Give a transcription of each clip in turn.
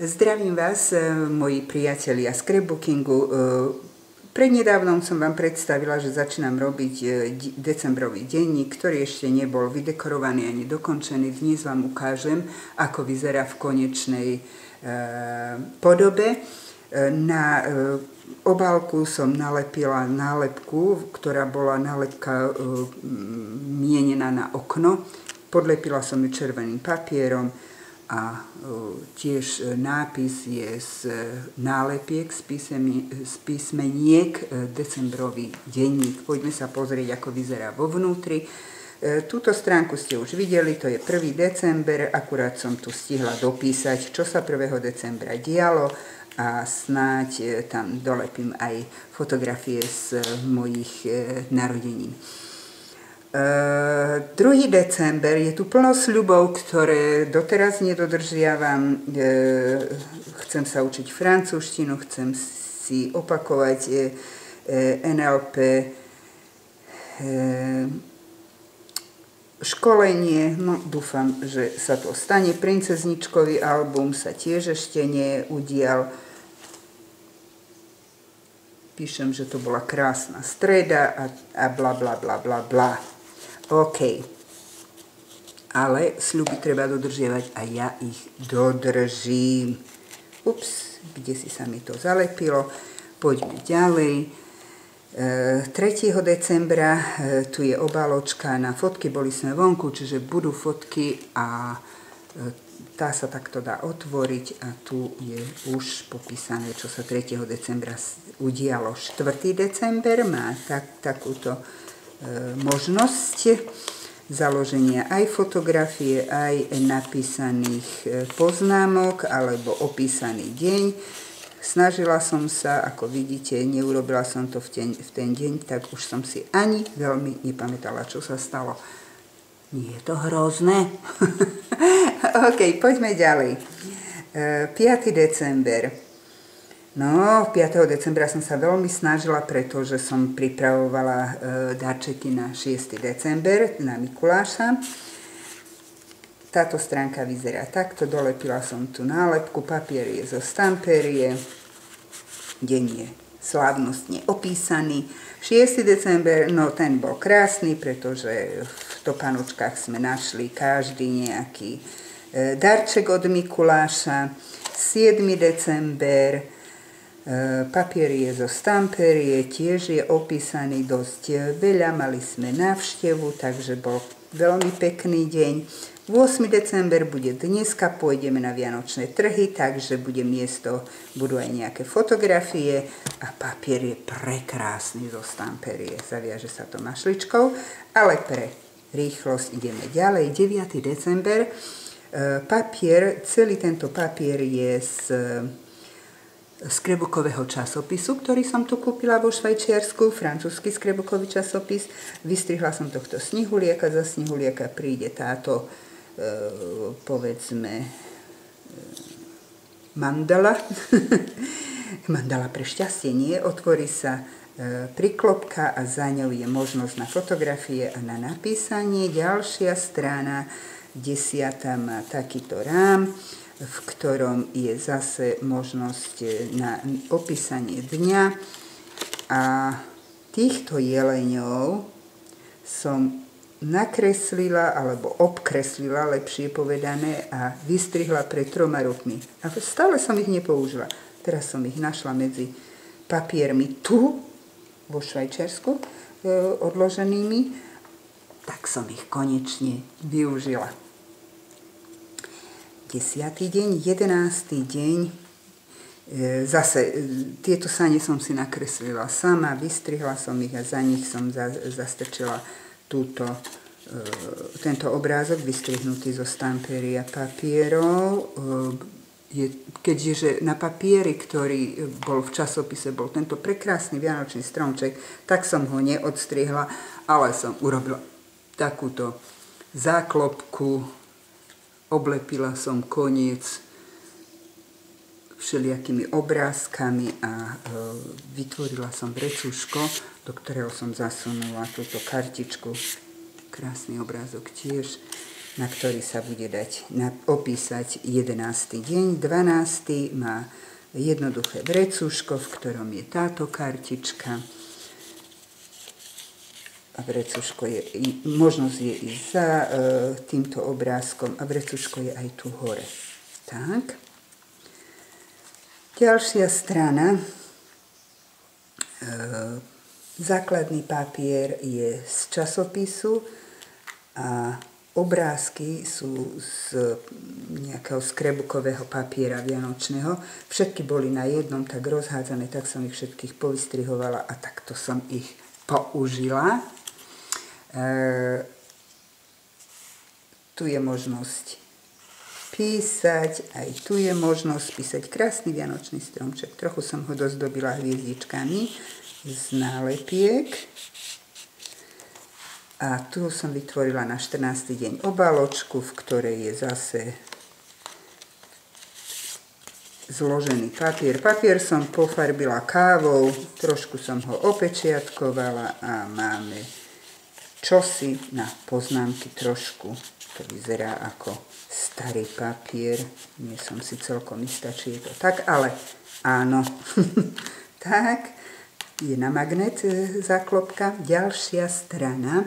Zdravím vás, moji priatelia z scrapbookingu. Prednedávnom som vám predstavila, že začínam robiť decembrový denník, ktorý ešte nebol vydekorovaný ani dokončený. Dnes vám ukážem, ako vyzerá v konečnej podobe. Na obálku som nalepila nálepku, ktorá bola nálepka mienená na okno. Podlepila som ju červeným papierom. A tiež nápis je z nálepiek, z písmeniek decembrový denník. Poďme sa pozrieť, ako vyzerá vo vnútri. Túto stránku ste už videli, to je 1. december, akurát som tu stihla dopísať, čo sa 1. decembra dialo a snáď tam dolepím aj fotografie z mojich narodenín. 2. december, je tu plno sľubov, ktoré doteraz nedodržiavam. Chcem sa učiť francúzštinu, chcem si opakovať NLP, školenie, no dúfam, že sa to stane. Princezničkový album sa tiež ešte neudial. Píšem, že to bola krásna streda a bla bla bla bla bla. OK. Ale sľuby treba dodržiavať a ja ich dodržím. Ups, kde si sa mi to zalepilo. Poďme ďalej. 3. decembra tu je obaločka na fotky. Boli sme vonku, čiže budú fotky a tá sa takto dá otvoriť a tu je už popísané, čo sa 3. decembra udialo. 4. december má takúto možnosť založenia aj fotografie, aj napísaných poznámok alebo opísaný deň. Snažila som sa, ako vidíte, neurobila som to v ten deň, tak už som si ani veľmi nepamätala, čo sa stalo. Nie je to hrozné? OK, poďme ďalej. 5. december. No, 5. decembra som sa veľmi snažila, pretože som pripravovala darčeky na 6. december, na Mikuláša. Táto stránka vyzerá takto, dolepila som tu nálepku, papier je zo stamperie, deň je slávnostne opísaný. 6. december, no ten bol krásny, pretože v topanočkách sme našli každý nejaký darček od Mikuláša. 7. december, papier je zo stamperie, tiež je opísaný dosť veľa, mali sme návštevu, takže bol veľmi pekný deň. 8. december bude dneska, pôjdeme na vianočné trhy, takže bude miesto, budú aj nejaké fotografie a papier je prekrásny zo stamperie. Zaviaže sa to mašličkou, ale pre rýchlosť ideme ďalej. 9. december, papier, celý tento papier je z scrapbookového časopisu, ktorý som tu kúpila vo Švajčiarsku, francúzsky scrapbookový časopis. Vystrihla som tohto snehuliaka, za snehuliaka príde táto, povedzme, mandala. Mandala pre šťastie nie, otvorí sa priklopka a za ňou je možnosť na fotografie a na napísanie. Ďalšia strana, 10. má takýto rám, v ktorom je zase možnosť na opísanie dňa. A týchto jeleňov som nakreslila, alebo obkreslila, lepšie povedané, a vystrihla pred 3 rokmi. A stále som ich nepoužila. Teraz som ich našla medzi papiermi tu, vo Švajčiarsku, odloženými. Tak som ich konečne využila. 10. deň, 11. deň, zase tieto sane som si nakreslila sama, vystrihla som ich a za nich som zastrčila tento obrázok vystrihnutý zo stamperia papierov. Keďže na papieri, ktorý bol v časopise, bol tento prekrásny vianočný stromček, tak som ho neodstrihla, ale som urobila takúto záklopku. Oblepila som koniec všelijakými obrázkami a vytvorila som vrecuško, do ktorého som zasunula túto kartičku. Krásny obrázok tiež. na ktorý sa bude dať opísať 11. deň. 12. má jednoduché vrecuško, v ktorom je táto kartička. A vrecuško je, možnosť je ísť za týmto obrázkom a vrecuško je aj tu hore. Tak. Ďalšia strana. Základný papier je z časopisu a obrázky sú z nejakého skrebukového papiera vianočného. Všetky boli na jednom tak rozhádzané, tak som ich všetkých povystrihovala a takto som ich použila. Tu je možnosť písať, aj tu je možnosť písať krásny vianočný stromček. Trochu som ho dozdobila hviezdičkami z nálepiek. A tu som vytvorila na 14. deň obaločku, v ktorej je zase zložený papier. Papier som pofarbila kávou, trošku som ho opečiatkovala a máme čosi na poznámky trošku. To vyzerá ako starý papier. Nie som si celkom istá, či je to tak, ale áno. Tak, je na magnet záklopka. Ďalšia strana.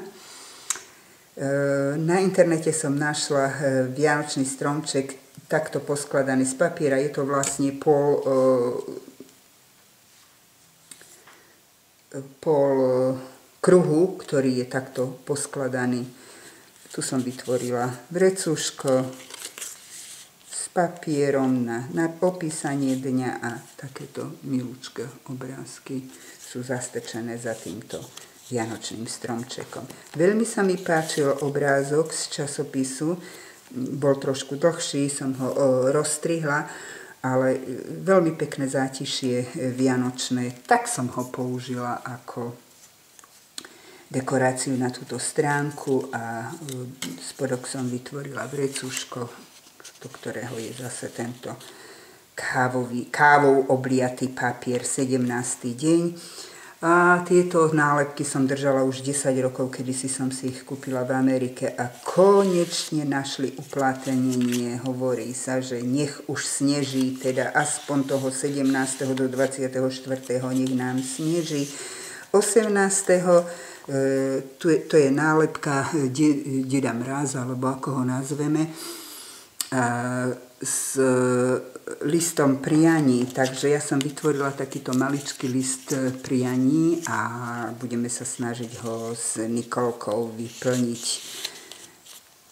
Na internete som našla vianočný stromček takto poskladaný z papiera. Je to vlastne pol kruhu, ktorý je takto poskladaný. Tu som vytvorila vrecuško s papierom na opísanie dňa a takéto milúčké obrázky sú zastrčené za týmto vianočným stromčekom. Veľmi sa mi páčil obrázok z časopisu, bol trošku dlhší, som ho rozstrihla, ale veľmi pekné zátišie vianočné, tak som ho použila ako dekoráciu na túto stránku a spodok som vytvorila vrecuško, do ktorého je zase tento kávou obliatý papier 17. deň. A tieto nálepky som držala už 10 rokov, kedysi som si ich kúpila v Amerike a konečne našli uplatnenie. Hovorí sa, že nech už sneží, teda aspoň toho 17. do 24. nech nám sneží. 18. To je nálepka Deda Mráza, alebo ako ho nazveme, s listom prianí. Takže ja som vytvorila takýto maličký list prianí a budeme sa snažiť ho s Nikolkou vyplniť.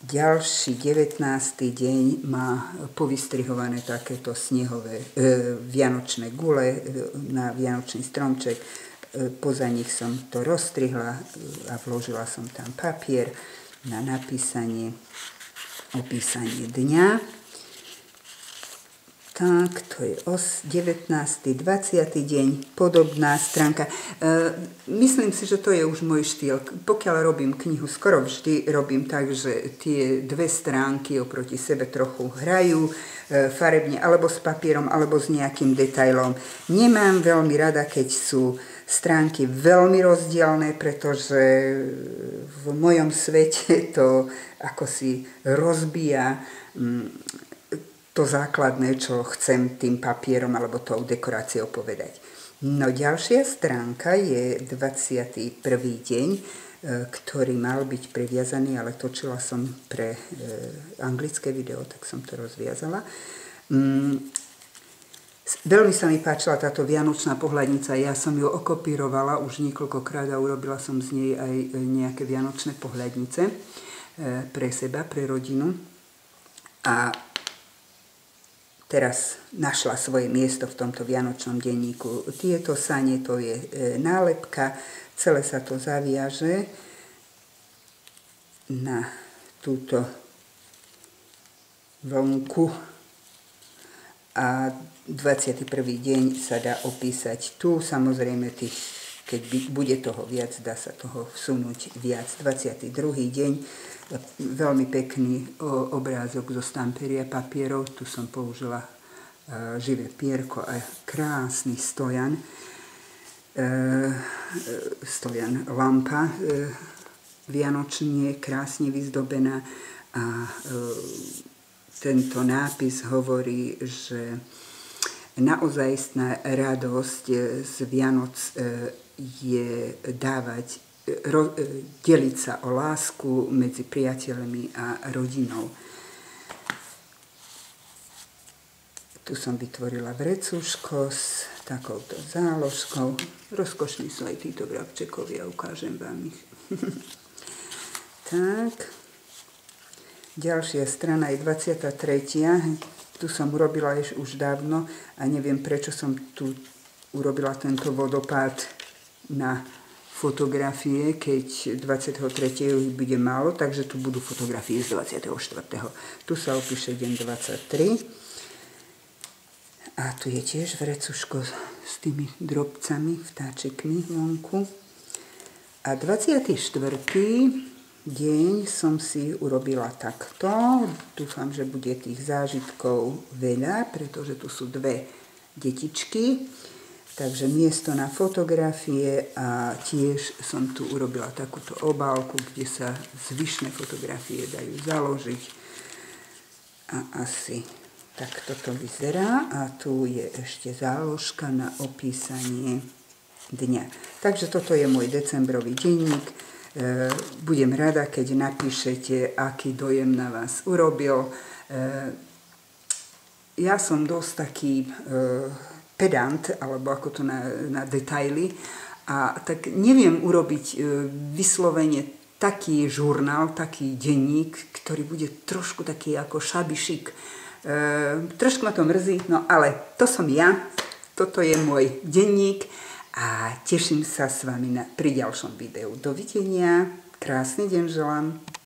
Ďalší 19. deň má povystrihované takéto snehové vianočné gule na vianočný stromček. Poza nich som to rozstrihla a vložila som tam papier na opísanie dňa. Tak, to je 19. 20. deň, podobná stránka. Myslím si, že to je už môj štýl. Pokiaľ robím knihu, skoro vždy robím tak, že tie dve stránky oproti sebe trochu hrajú farebne, alebo s papierom, alebo s nejakým detailom. Nemám veľmi rada, keď sú stránky veľmi rozdielne, pretože v mojom svete to ako si rozbíja to základné, čo chcem tým papierom alebo tou dekoráciou povedať. No ďalšia stránka je 21. deň, ktorý mal byť previazaný, ale točila som pre anglické video, tak som to rozviazala. Veľmi sa mi páčila táto vianočná pohľadnica, ja som ju okopírovala už niekoľkokrát a urobila som z nej aj nejaké vianočné pohľadnice pre seba, pre rodinu. A teraz našla svoje miesto v tomto vianočnom denníku. Tieto sane, to je nálepka, celé sa to zaviaže na túto vlnku a 21. deň sa dá opísať tu. Samozrejme, keď bude toho viac, dá sa toho vsunúť viac. 22. deň, veľmi pekný obrázok zo stamperia papierov. Tu som použila živé pierko a krásny stojan. Stojan lampa vianočne, krásne vyzdobená. A tento nápis hovorí, že naozajstná radosť z Vianoc je deliť sa o lásku medzi priateľmi a rodinou. Tu som vytvorila vrecuško s takouto záložkou. Rozkošní sú aj títo vrabčekovia, ukážem vám ich. Tak. Ďalšia strana je 23. Tu som urobila už dávno a neviem, prečo som tu urobila tento vodopád na fotografie, keď 23. ich bude málo, takže tu budú fotografie z 24. Tu sa opíše deň 23. A tu je tiež vrecuško s tými drobcami, vtáčikmi vonku. A 24. deň som si urobila takto. Dúfam, že bude tých zážitkov veľa, pretože tu sú dve detičky. Takže miesto na fotografie a tiež som tu urobila takúto obálku, kde sa zvyšné fotografie dajú založiť. A asi takto to vyzerá. A tu je ešte záložka na opísanie dňa. Takže toto je môj decembrový denník. Budem rada, keď napíšete, aký dojem na vás urobil. Ja som dosť taký pedant, alebo ako to na detaily. A tak neviem urobiť vyslovene taký žurnál, taký denník, ktorý bude trošku taký ako shabby chic. Trošku ma to mrzí, no ale to som ja. Toto je môj denník a teším sa s vami pri ďalšom videu. Dovidenia, krásny deň želám.